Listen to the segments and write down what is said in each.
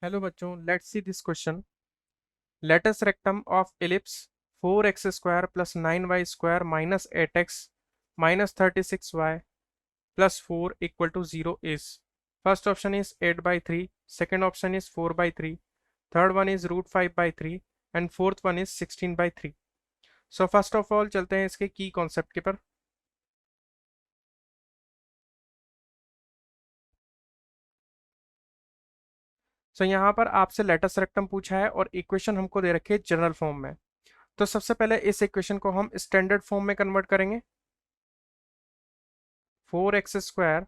Hello बच्चों, let's see this question. Latus rectum of ellipse 4x square plus 9y square minus 8x minus 36y plus 4 equal to 0 is. First option is 8/3, second option is 4/3, third one is √5/3 and fourth one is 16/3। So first of all चलते हैं इसके की concept के पर। सो यहाँ पर आपसे latus rectum पूछा है और इक्वेशन हमको दे रखी है जनरल फॉर्म में। तो सबसे पहले इस इक्वेशन को हम स्टैंडर्ड फॉर्म में कन्वर्ट करेंगे। 4x square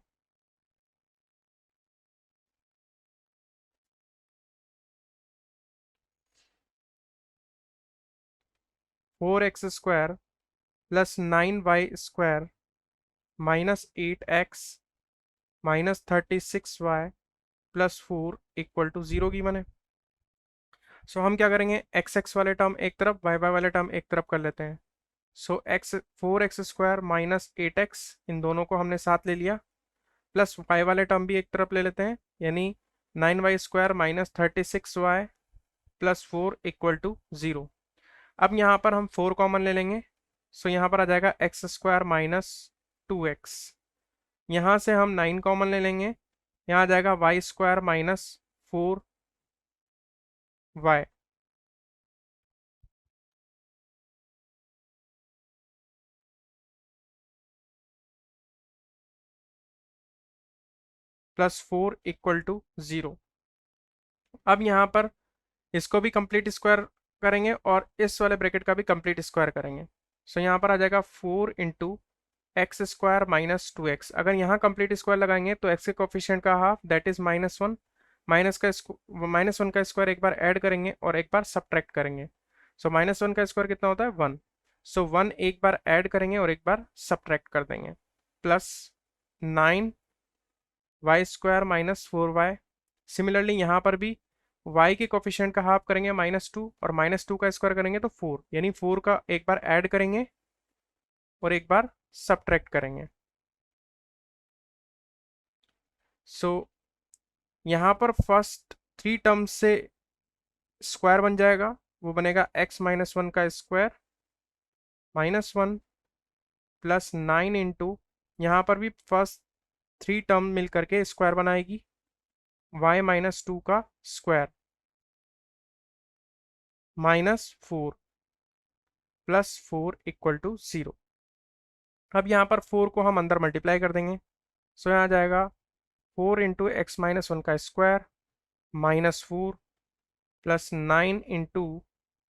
plus 9y square minus 8x minus 36y plus 4 equal to 0 की बने। सो हम क्या करेंगे, एक्स एक्स वाले टर्म एक तरफ, वाई वाई वाले टर्म एक तरफ कर लेते हैं। So X 4x square minus 8x इन दोनों को हमने साथ ले लिया, प्लस वाई वाले टर्म भी एक तरफ ले लेते हैं, यानी 9y square minus 36y plus 4 equal to 0। अब यहाँ पर हम 4 कॉमन ले लेंगे। सो यहाँ पर आ जाएगा एक्स स्क्वायर माइनस 2x। यहाँ से हम 9 कॉमन ले लेंगे, यहाँ आ जाएगा Y square minus 4y plus 4 equal to 0। अब यहाँ पर इसको भी कंप्लीट स्क्वायर करेंगे और इस वाले ब्रैकेट का भी कंप्लीट स्क्वायर करेंगे। सो यहाँ पर आ जाएगा 4 into x square minus 2x। अगर यहाँ कंप्लीट स्क्वायर लगाएंगे तो एक्स के कोफिशिएंट का हाफ दैट इज -1, -1 का स्क्वायर एक बार ऐड करेंगे और एक बार सब्ट्रैक्ट करेंगे। सो -1 का स्क्वायर कितना होता है 1। सो 1 एक बार ऐड करेंगे और एक बार सब्ट्रैक्ट कर देंगे, plus 9y square minus 4y। Similarly यहाँ पर भी y के कोफिशिएंट का हाफ करेंगे -2 और -2 का स्क्वायर करेंगे तो 4, यानी 4 का एक बार ऐड करेंगे और एक बार सब्ट्रैक्ट करेंगे। सो यहाँ पर फर्स्ट 3 टर्म से स्क्वायर बन जाएगा, वो बनेगा x-1 का स्क्वायर -1 प्लस 9 इंटू, यहाँ पर भी फर्स्ट 3 टर्म मिल करके स्क्वायर बनाएगी y-2 का स्क्वायर -4 प्लस 4 इक्वल टू 0। अब यहाँ पर 4 को हम अंदर मल्टीप्लाई कर देंगे। सो यहाँ आ जाएगा 4 इंटू x-1 का स्क्वायर -4 प्लस 9 इंटू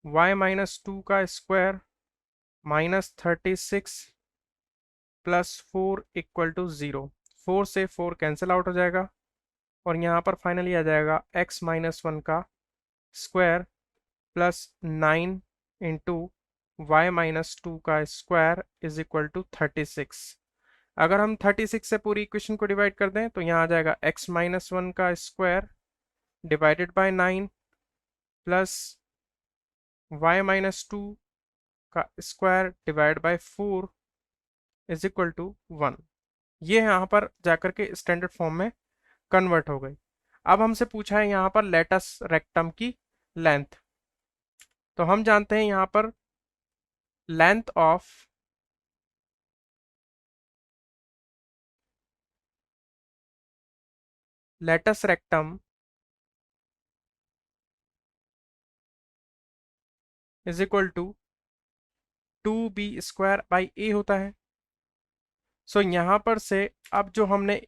y-2 का स्क्वायर -36 प्लस 4 इक्वल टू 0। 4 से 4 कैंसिल आउट हो जाएगा और यहाँ पर फाइनली आ जाएगा x-1 का स्क्वायर प्लस 9 इंटू y-2 का स्क्वायर इज इक्वल टू 36। अगर हम 36 से पूरी इक्वेशन को डिवाइड कर दें तो यहाँ आ जाएगा x-1 का square divided by 9 plus y-2 का square divide by 4 is equal to 1। ये यहाँ पर जाकर के स्टैंडर्ड फॉर्म में कन्वर्ट हो गई। अब हमसे पूछा है यहाँ पर लेटस रेक्टम की लेंथ। तो हम जानते हैं यहाँ पर length of latus rectum is equal to 2b² a होता है। सो यहाँ पर से अब जो हमने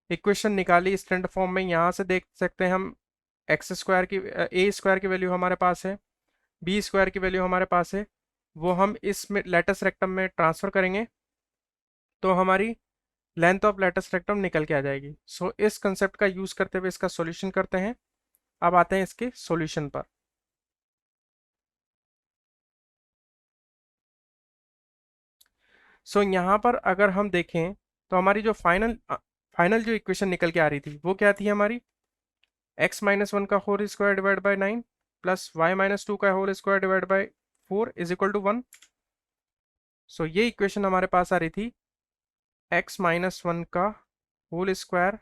इक्वेशन निकाली स्टैंडर्ड फॉर्म में, यहाँ से देख सकते हैं हम एक्स स्क्वायर की ए स्क्वायर की वैल्यू हमारे पास है, बी स्क्वायर की वैल्यू हमारे पास है, वो हम इस लेटस रेक्टम में ट्रांसफर करेंगे तो हमारी लेंथ ऑफ लेटस रेक्टम निकल के आ जाएगी। सो इस कंसेप्ट का यूज करते हुए इसका सॉल्यूशन करते हैं। अब आते हैं इसके सॉल्यूशन पर। सो यहाँ पर अगर हम देखें तो हमारी जो फाइनल जो इक्वेशन निकल के आ रही थी वो क्या थी हमारी, x-1 का whole square divide by 9 plus y-2 का whole square divide by 4 is equal to 1। So ये इक्वेशन हमारे पास आ रही थी x-1 का whole square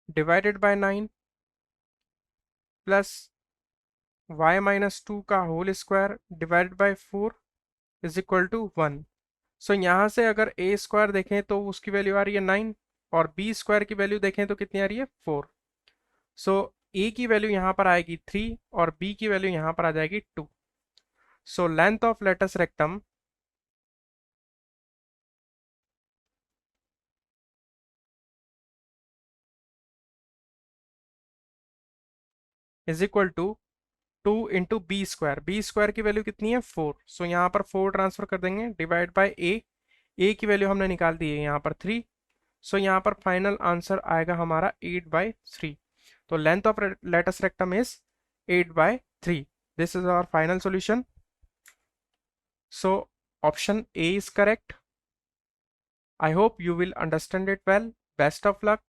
divided by 9 plus y minus 2 का whole square divided by 4 is equal to 1। So यहाँ से अगर ए स्क्वायर देखें तो उसकी वैल्यू आ रही है 9 और बी स्क्वायर की वैल्यू देखें तो कितनी आ रही है 4। सो ए की वैल्यू यहाँ पर आएगी 3 और बी की वैल्यू यहाँ पर आ जाएगी 2। So length of latus rectum is equal to 2 × B square की वैल्यू कितनी है 4। सो यहाँ पर 4 ट्रांसफर कर देंगे डिवाइड बाय ए की वैल्यू हमने निकाल दी है यहाँ पर 3। सो यहाँ पर फाइनल आंसर आएगा हमारा 8/3। तो लेंथ ऑफ लेटस रेक्टम इज 8/3। This is our final solution. So option A is correct. I hope you will understand it well. Best of luck.